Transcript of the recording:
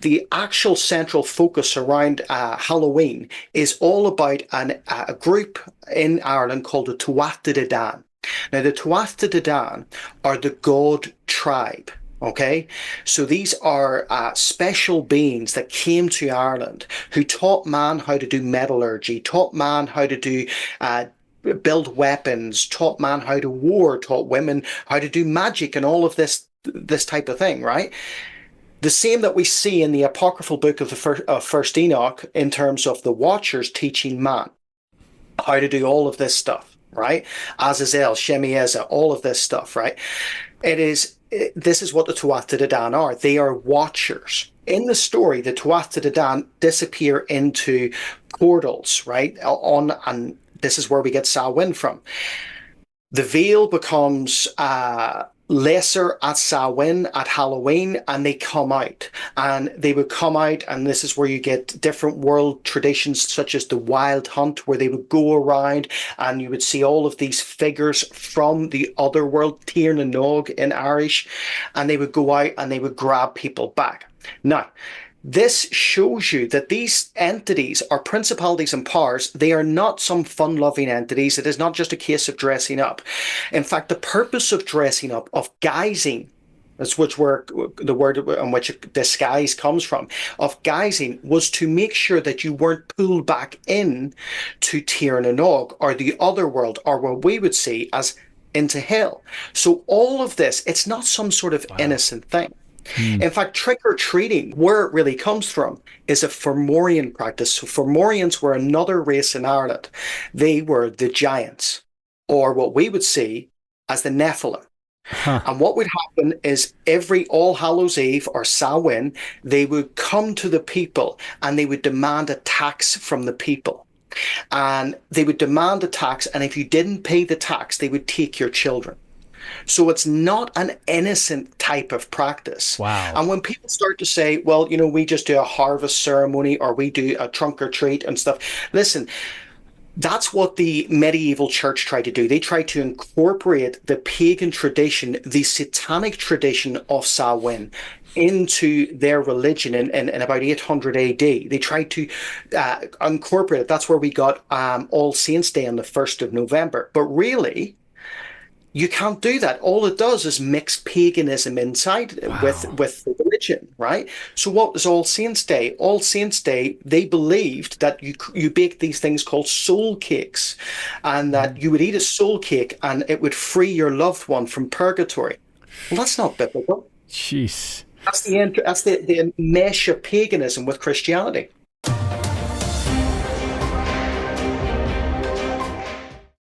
the actual central focus around Halloween is all about a group in Ireland called the Tuatha De Dan. Now, the Tuatha De Dan are the God tribe. Okay, so these are special beings that came to Ireland who taught man how to do metallurgy, taught man how to do build weapons, taught man how to war, taught women how to do magic and all of this type of thing, right? The same that we see in the apocryphal book of the First Enoch in terms of the Watchers teaching man how to do all of this stuff, right? Azazel, Shemieza, all of this stuff, right? This is what the Tuatha De Dan are. They are watchers. In the story, the Tuatha De Dan disappear into portals, right? And this is where we get Samhain from. The veil becomes lesser at Samhain, at Halloween, and they come out. And they would come out, and this is where you get different world traditions, such as the Wild Hunt, where they would go around and you would see all of these figures from the other world, Tír na nÓg in Irish, and they would go out and they would grab people back. Now, this shows you that these entities are principalities and powers. They are not some fun-loving entities. It is not just a case of dressing up. In fact, the purpose of dressing up, of guising, that's the word in which disguise comes from, of guising, was to make sure that you weren't pulled back in to Tír na nÓg, or the other world, or what we would see as into hell. So all of this, it's not some sort of innocent thing. In fact, trick-or-treating, where it really comes from, is a Fomorian practice. So Fomorians were another race in Ireland. They were the giants, or what we would see as the Nephilim. Huh. And what would happen is every All Hallows Eve or Samhain, they would come to the people and they would demand a tax from the people. And they would demand a tax, and if you didn't pay the tax, they would take your children. So it's not an innocent type of practice. Wow. And when people start to say, well, we just do a harvest ceremony or we do a trunk or treat and stuff. Listen, that's what the medieval church tried to do. They tried to incorporate the pagan tradition, the satanic tradition of Samhain into their religion in about 800 AD. They tried to incorporate it. That's where we got All Saints' Day on the 1st of November. But really, you can't do that. All it does is mix paganism inside with religion, right? So what was All Saints' Day? All Saints' Day, they believed that you bake these things called soul cakes, and that you would eat a soul cake and it would free your loved one from purgatory. Well, that's not biblical. Jeez. That's the mesh of paganism with Christianity.